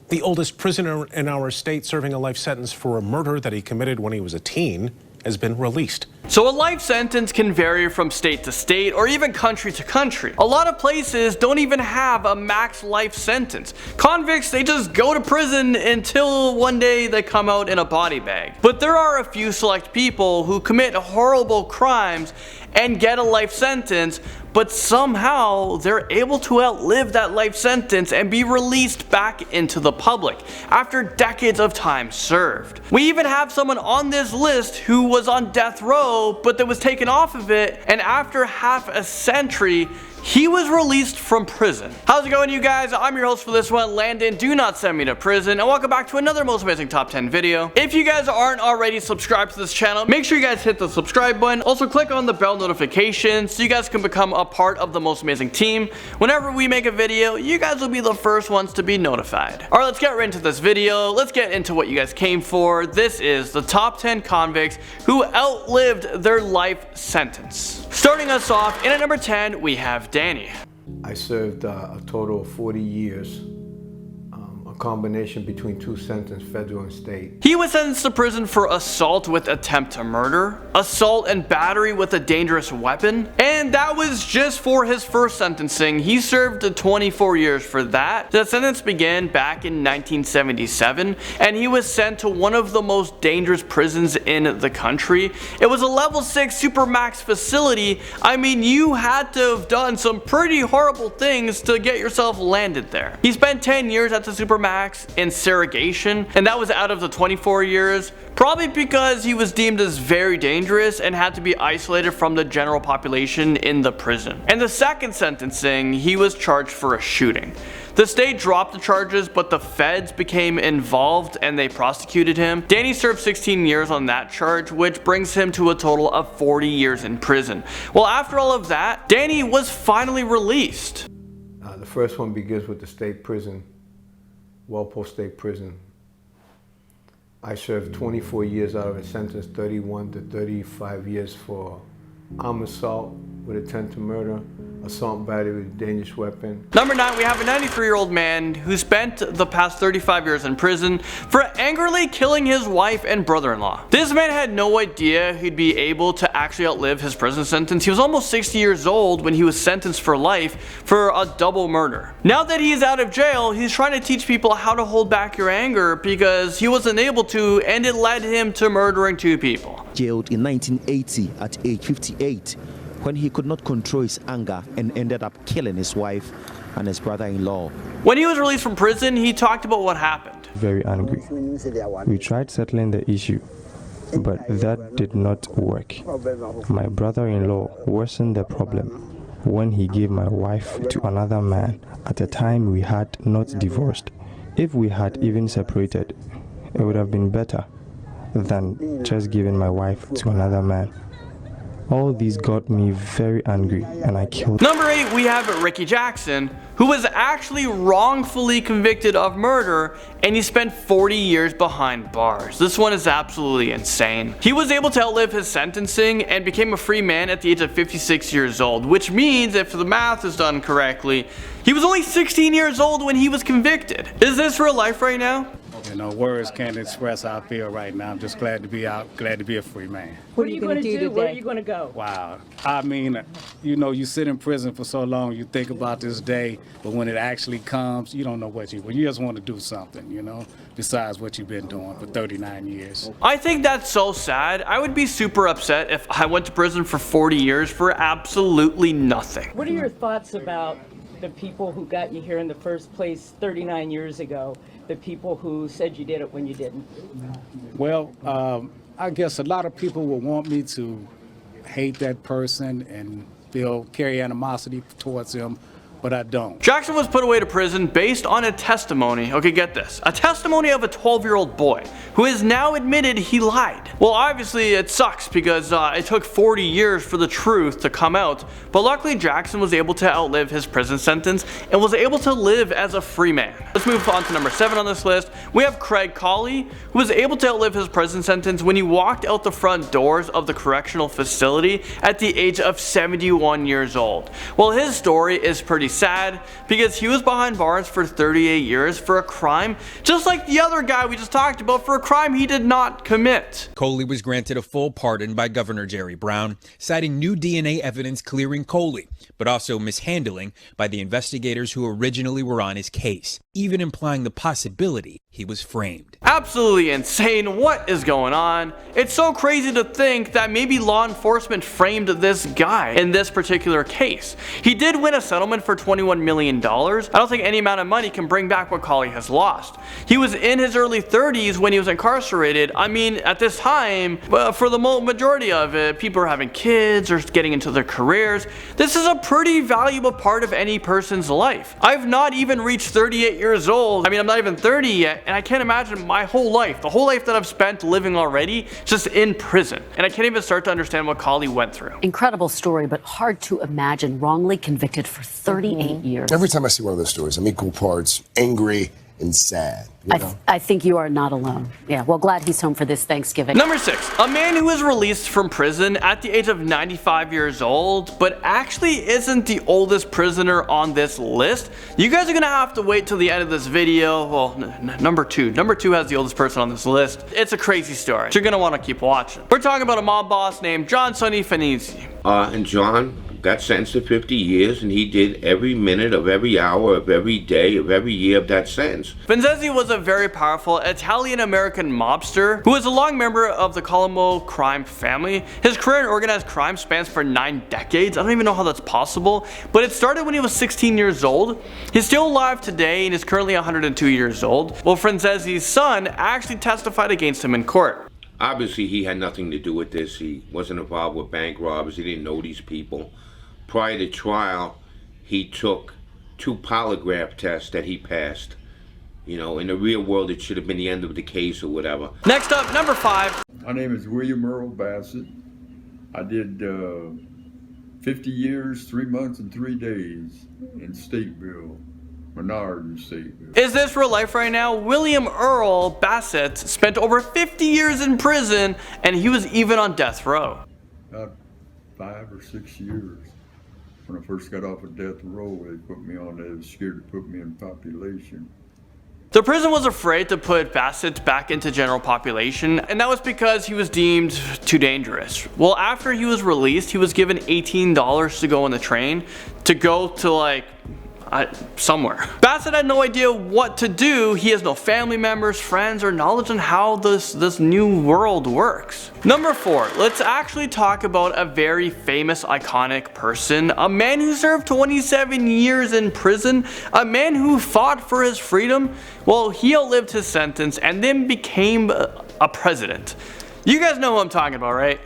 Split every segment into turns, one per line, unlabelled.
The oldest prisoner in our state serving a life sentence for a murder that he committed when he was a teen has been released.
So a life sentence can vary from state to state or even country to country. A lot of places don't even have a max life sentence. Convicts, they just go to prison until one day they come out in a body bag. But there are a few select people who commit horrible crimes and get a life sentence, but somehow they're able to outlive that life sentence and be released back into the public after decades of time served. We even have someone on this list who was on death row but that was taken off of it, and after half a century he was released from prison. How's it going, you guys? I'm your host for this one, Landon. Do not send me to prison, and welcome back to another Most Amazing Top 10 video. If you guys aren't already subscribed to this channel, make sure you guys hit the subscribe button. Also click on the bell notification so you guys can become a part of the Most Amazing team. Whenever we make a video, you guys will be the first ones to be notified. Alright, let's get right into this video. Let's get into what you guys came for. This is the top 10 convicts who outlived their life sentence. Starting us off, in at number 10, we have Danny.
I served a total of 40 years, a combination between two sentences, federal and state.
He was sentenced to prison for assault with attempt to murder, assault and battery with a dangerous weapon, and that was just for his first sentencing. He served 24 years for that. The sentence began back in 1977, and he was sent to one of the most dangerous prisons in the country. It was a level 6 supermax facility. I mean, you had to have done some pretty horrible things to get yourself landed there. He spent 10 years at the supermax in segregation, and that was out of the 24 years, probably because he was deemed as very dangerous and had to be isolated from the general population in the prison. And the second sentencing, he was charged for a shooting. The state dropped the charges, but the feds became involved and they prosecuted him. Danny served 16 years on that charge, which brings him to a total of 40 years in prison. Well, after all of that, Danny was finally released.
The first one begins with the state prison, Walpole State Prison. I served 24 years out of a sentence, 31 to 35 years for armed assault with attempt to murder, assault and battery with a dangerous weapon.
Number 9, we have a 93-year-old man who spent the past 35 years in prison for angrily killing his wife and brother-in-law. This man had no idea he'd be able to actually outlive his prison sentence. He was almost 60 years old when he was sentenced for life for a double murder. Now that he's out of jail, he's trying to teach people how to hold back your anger because he wasn't able to, and it led him to murdering 2 people.
Jailed in 1980 at age 58 when he could not control his anger and ended up killing his wife and his brother-in-law.
When he was released from prison, he talked about what happened.
Very angry. We tried settling the issue, but that did not work. My brother-in-law worsened the problem when he gave my wife to another man at a time we had not divorced. If we had even separated, it would have been better than just giving my wife to another man. All these got me very angry and I killed.
Number 8, we have Ricky Jackson, who was actually wrongfully convicted of murder, and he spent 40 years behind bars. This one is absolutely insane. He was able to outlive his sentencing and became a free man at the age of 56 years old, which means, if the math is done correctly, he was only 16 years old when he was convicted. Is this real life right now?
You know, words can't express how I feel right now. I'm just glad to be out, glad to be a free man.
What are you going to do today? Where are you going to go?
Wow. I mean, you know, you sit in prison for so long, you think about this day, but when it actually comes, you don't know what you just want to do something, you know, besides what you've been doing for 39 years.
I think that's so sad. I would be super upset if I went to prison for 40 years for absolutely nothing.
What are your thoughts about the people who got you here in the first place 39 years ago? The people who said you did it when you didn't?
Well, I guess a lot of people will want me to hate that person and carry animosity towards him, but I don't.
Jackson was put away to prison based on a testimony, okay, get this, a testimony of a 12-year-old boy who has now admitted he lied. Well, obviously it sucks because it took 40 years for the truth to come out, but luckily Jackson was able to outlive his prison sentence and was able to live as a free man. Let's move on to number 7 on this list. We have Koli, who was able to outlive his prison sentence when he walked out the front doors of the correctional facility at the age of 71 years old. Well, his story is pretty pretty sad because he was behind bars for 38 years for a crime just like the other guy we just talked about, for a crime he did not commit.
Koli was granted a full pardon by Governor Jerry Brown, citing new DNA evidence clearing Koli, but also mishandling by the investigators who originally were on his case, even implying the possibility he was framed.
Absolutely insane. What is going on? It's so crazy to think that maybe law enforcement framed this guy in this particular case. He did win a settlement for $21 million. I don't think any amount of money can bring back what Koli has lost. He was in his early 30s when he was incarcerated. I mean, at this time, for the majority of it, people are having kids or getting into their careers. This is a pretty valuable part of any person's life. I've not even reached 38 years old. I mean, I'm not even 30 yet, and I can't imagine my whole life, the whole life that I've spent living already, just in prison. And I can't even start to understand what Koli went through.
Incredible story, but hard to imagine. Wrongly convicted for 38 years.
Every time I see one of those stories, I'm equal parts angry and sad.
I think you are not alone. Yeah, well, glad he's home for this Thanksgiving.
Number 6, a man who was released from prison at the age of 95 years old, but actually isn't the oldest prisoner on this list. You guys are gonna have to wait till the end of this video. Well, number 2 has the oldest person on this list. It's a crazy story, so you're gonna wanna keep watching. We're talking about a mob boss named John Sonny Finizzi.
And John got sentenced to 50 years, and he did every minute of every hour of every day of every year of that sentence.
Finizzi was a very powerful Italian-American mobster who was a long member of the Colombo crime family. His career in organized crime spans for 9 decades. I don't even know how that's possible, but it started when he was 16 years old. He's still alive today and is currently 102 years old. Well, Finizzi's son actually testified against him in court.
Obviously, he had nothing to do with this. He wasn't involved with bank robbers. He didn't know these people. Prior to trial, he took 2 polygraph tests that he passed. You know, in the real world, it should have been the end of the case or whatever.
Next up, number 5.
My name is William Earl Bassett. I did 50 years, 3 months, and 3 days in Stateville. Menard in Stateville.
Is this real life right now? William Earl Bassett spent over 50 years in prison, and he was even on death row.
About 5 or 6 years. When I first got off of death row, they put me on there. They were scared to put me in population.
The prison was afraid to put Bassett back into general population, and that was because he was deemed too dangerous. Well, after he was released, he was given $18 to go on the train to go to somewhere. Bassett had no idea what to do. He has no family members, friends, or knowledge on how this new world works. Number 4, let's actually talk about a very famous, iconic person. A man who served 27 years in prison. A man who fought for his freedom. Well, he outlived his sentence and then became a president. You guys know who I'm talking about, right?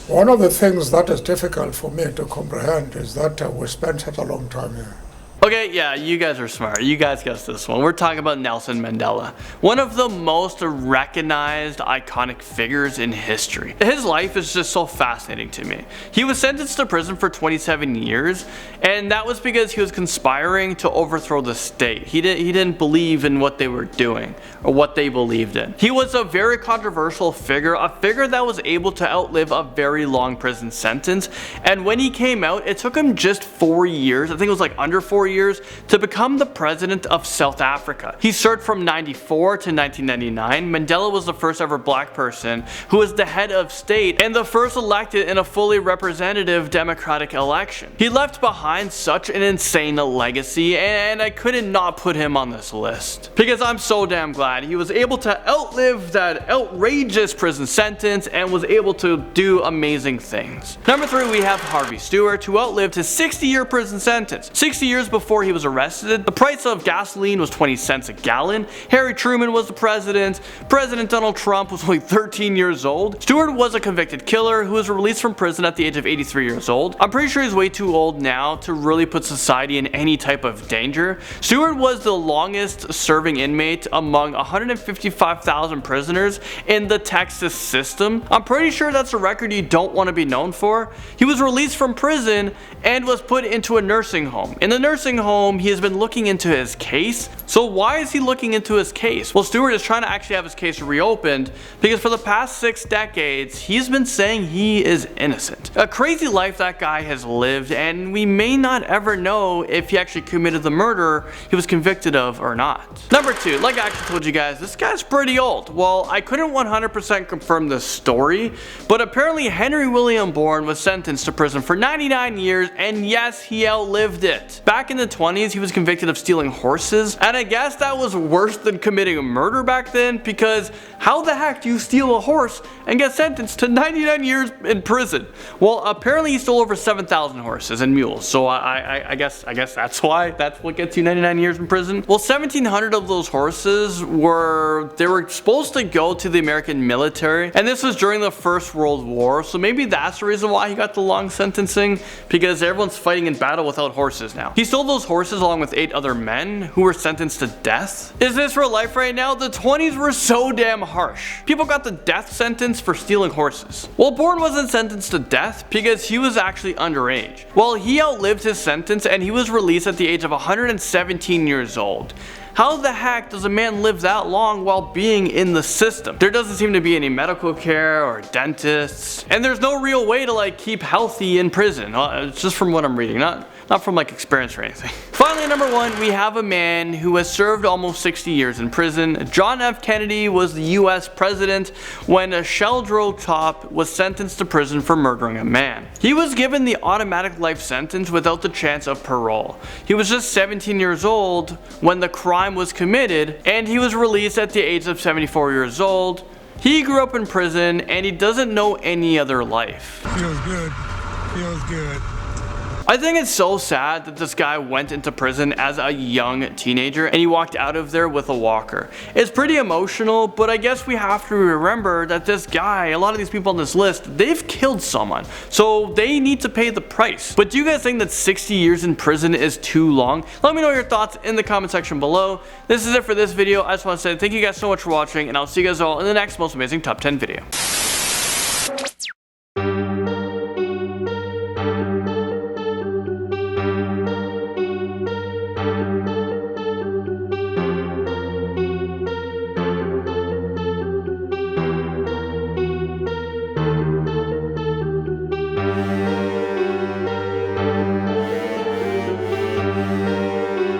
One of the things that is difficult for me to comprehend is that we spent such a long time here.
Okay, yeah, you guys are smart. You guys guessed this one. We're talking about Nelson Mandela, one of the most recognized iconic figures in history. His life is just so fascinating to me. He was sentenced to prison for 27 years, and that was because he was conspiring to overthrow the state. He didn't believe in what they were doing or what they believed in. He was a very controversial figure, a figure that was able to outlive a very long prison sentence, and when he came out, it took him just 4 years. I think it was like under 4 years to become the president of South Africa. He served from 94 to 1999. Mandela was the first ever black person who was the head of state and the first elected in a fully representative democratic election. He left behind such an insane legacy, and I couldn't not put him on this list because I'm so damn glad he was able to outlive that outrageous prison sentence and was able to do amazing things. Number 3, we have Harvey Stewart, who outlived his 60-year prison sentence. 60 years before he was arrested, the price of gasoline was 20 cents a gallon. Harry Truman was the president. President Donald Trump was only 13 years old. Stewart was a convicted killer who was released from prison at the age of 83 years old. I'm pretty sure he's way too old now to really put society in any type of danger. Stewart was the longest serving inmate among 155,000 prisoners in the Texas system. I'm pretty sure that's a record you don't want to be known for. He was released from prison and was put into a nursing home. In the nursing nursing home, he has been looking into his case. So why is he looking into his case? Well, Stewart is trying to actually have his case reopened because for the past 6 decades, he's been saying he is innocent. A crazy life that guy has lived, and we may not ever know if he actually committed the murder he was convicted of or not. Number 2, like I actually told you guys, this guy's pretty old. Well, I couldn't 100% confirm this story, but apparently Henry William Bourne was sentenced to prison for 99 years, and yes, he outlived it. Back in the 20s, he was convicted of stealing horses, and I guess that was worse than committing a murder back then, because how the heck do you steal a horse and get sentenced to 99 years in prison? Well, apparently he stole over 7,000 horses and mules, so I guess that's why. That's what gets you 99 years in prison. Well, 1,700 of those horses were supposed to go to the American military, and this was during the First World War, so maybe that's the reason why he got the long sentencing, because everyone's fighting in battle without horses now. He stole those horses along with 8 other men who were sentenced to death. Is this real life right now? The 20s were so damn harsh. People got the death sentence for stealing horses. Well, Bourne wasn't sentenced to death because he was actually underage. Well, he outlived his sentence and he was released at the age of 117 years old. How the heck does a man live that long while being in the system? There doesn't seem to be any medical care or dentists, and there's no real way to like keep healthy in prison. It's just from what I'm reading, not from like experience or anything. Finally, number 1, we have a man who has served almost 60 years in prison. John F. Kennedy was the US president when a Sheldrow cop was sentenced to prison for murdering a man. He was given the automatic life sentence without the chance of parole. He was just 17 years old when the crime was committed, and he was released at the age of 74 years old. He grew up in prison and he doesn't know any other life.
Feels good. Feels good.
I think it's so sad that this guy went into prison as a young teenager and he walked out of there with a walker. It's pretty emotional, but I guess we have to remember that this guy, a lot of these people on this list, they've killed someone, so they need to pay the price. But do you guys think that 60 years in prison is too long? Let me know your thoughts in the comment section below. This is it for this video. I just want to say thank you guys so much for watching, and I'll see you guys all in the next most amazing top 10 video.